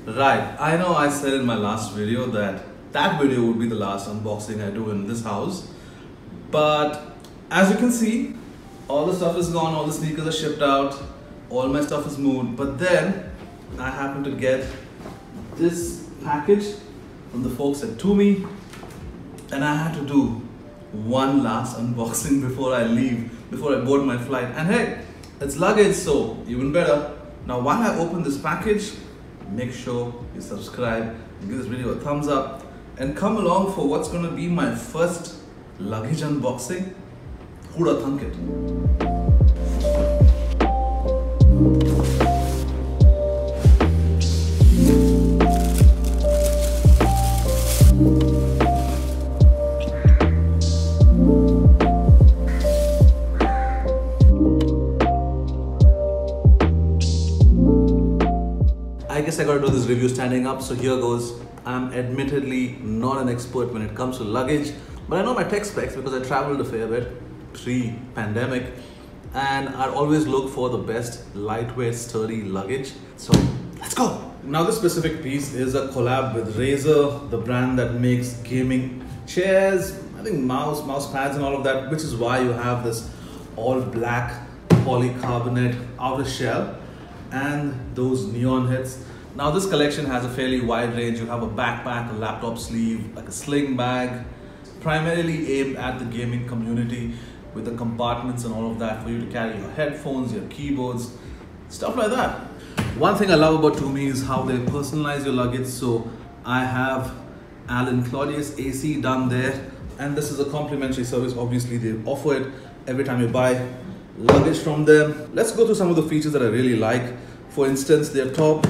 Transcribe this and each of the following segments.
Right, I know I said in my last video that video would be the last unboxing I do in this house. But as you can see, all the stuff is gone, all the sneakers are shipped out, all my stuff is moved. But then I happened to get this package from the folks at TUMI, and I had to do one last unboxing before I leave, before I board my flight. And hey, it's luggage, so even better. Now while I open this package, make sure you subscribe, give this video a thumbs up, and come along for what's going to be my first luggage unboxing. Who'da thunk it? I guess I gotta do this review standing up, so here goes. I'm admittedly not an expert when it comes to luggage, but I know my tech specs because I traveled a fair bit pre-pandemic, and I always look for the best lightweight, sturdy luggage. So let's go. Now this specific piece is a collab with Razer, the brand that makes gaming chairs, I think mouse pads and all of that, which is why you have this all black polycarbonate outer shell and those neon hits. Now this collection has a fairly wide range. You have a backpack, a laptop sleeve, like a sling bag, primarily aimed at the gaming community with the compartments and all of that for you to carry your headphones, your keyboards, stuff like that. One thing I love about TUMI is how they personalize your luggage. So I have Claudius AC done there, and this is a complimentary service. Obviously they offer it every time you buy luggage from them. Let's go through some of the features that I really like. For instance, their top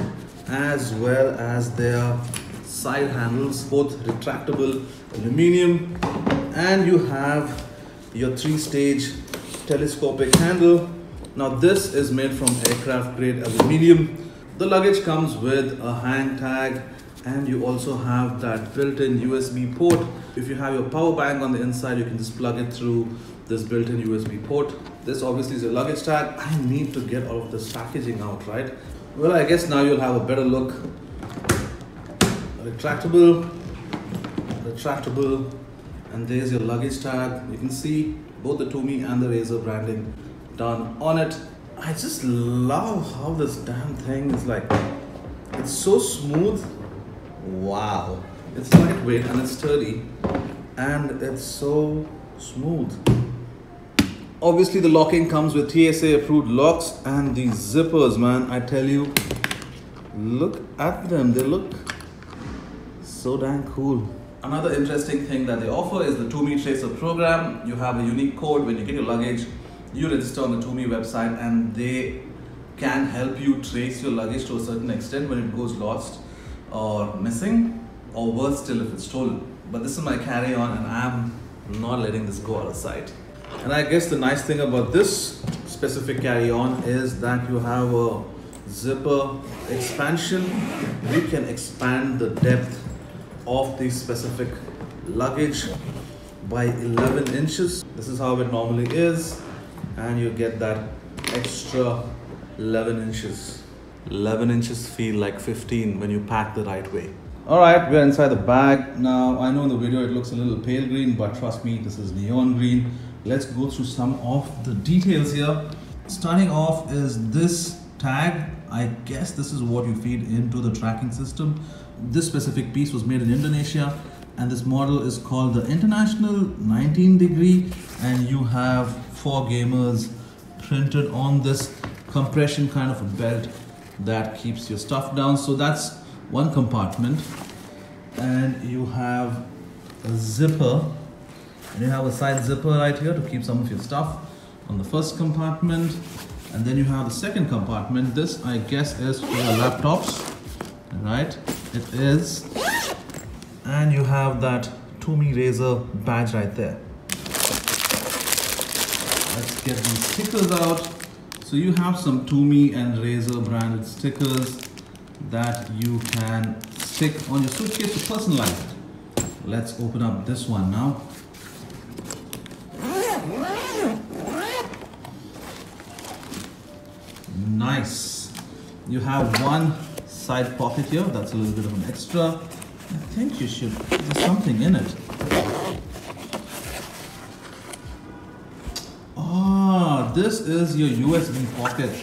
as well as their side handles, both retractable aluminum, and you have your 3-stage telescopic handle. Now this is made from aircraft grade aluminum. The luggage comes with a hang tag, and you also have that built-in USB port. If you have your power bank on the inside, you can just plug it through this built-in USB port. This obviously is a luggage tag. I need to get all of this packaging out, right? Well, I guess now you'll have a better look. Retractable, and there's your luggage tag. You can see both the TUMI and the Razer branding done on it. I just love how this damn thing is like, it's so smooth. Wow. It's lightweight and it's sturdy, and it's so smooth. Obviously the locking comes with TSA approved locks, and these zippers, man, I tell you, look at them, they look so dang cool. Another interesting thing that they offer is the TUMI Tracer program. You have a unique code. When you get your luggage, you register on the TUMI website, and they can help you trace your luggage to a certain extent when it goes lost or missing, or worse still if it's stolen. But this is my carry-on, and I'm not letting this go out of sight. And I guess the nice thing about this specific carry-on is that you have a zipper expansion. You can expand the depth of the specific luggage by 11 inches. This is how it normally is, and you get that extra 11 inches. 11 inches feel like 15 when you pack the right way. All right, we're inside the bag. Now, I know in the video it looks a little pale green, but trust me, this is neon green. Let's go through some of the details here. Starting off is this tag. I guess this is what you feed into the tracking system. This specific piece was made in Indonesia, and this model is called the International 19 degree, and you have 4 gamers printed on this compression kind of a belt that keeps your stuff down. So that's one compartment, and you have a zipper, and you have a side zipper right here to keep some of your stuff on the first compartment. And then you have the second compartment. This, I guess, is for your laptops, right? It is. And you have that TUMI Razer badge right there. Let's get these stickers out. So you have some TUMI and Razer branded stickers that you can stick on your suitcase to personalize it. Let's open up this one now. Nice. You have one side pocket here. That's a little bit of an extra. I think there's something in it. Ah, this is your USB pocket.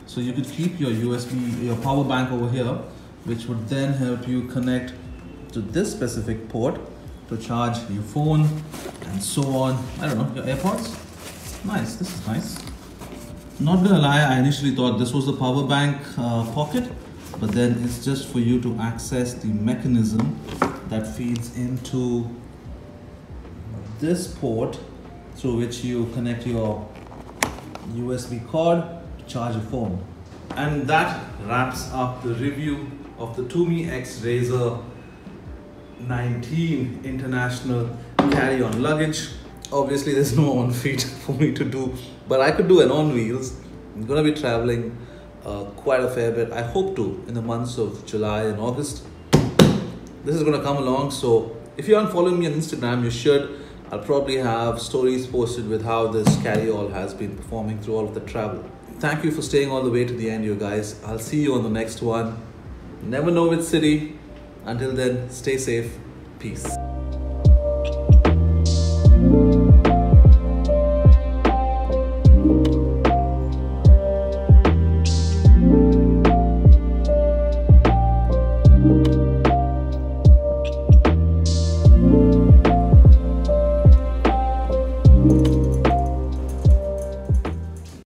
So you could keep your power bank over here, which would then help you connect to this specific port to charge your phone and so on. I don't know, your AirPods. Nice, this is nice. Not gonna lie, I initially thought this was the power bank pocket, but then it's just for you to access the mechanism that feeds into this port through which you connect your USB cord to charge your phone. And that wraps up the review of the TUMI X Razer 19 international carry-on luggage. Obviously there's no on feet for me to do, but I could do an on wheels. I'm gonna be traveling quite a fair bit. I hope to in the months of July and August. This is gonna come along, so if you aren't following me on Instagram, you should. I'll probably have stories posted with how this carry-all has been performing through all of the travel. Thank you for staying all the way to the end, you guys. I'll see you on the next one. Never know which city. Until then, stay safe. Peace.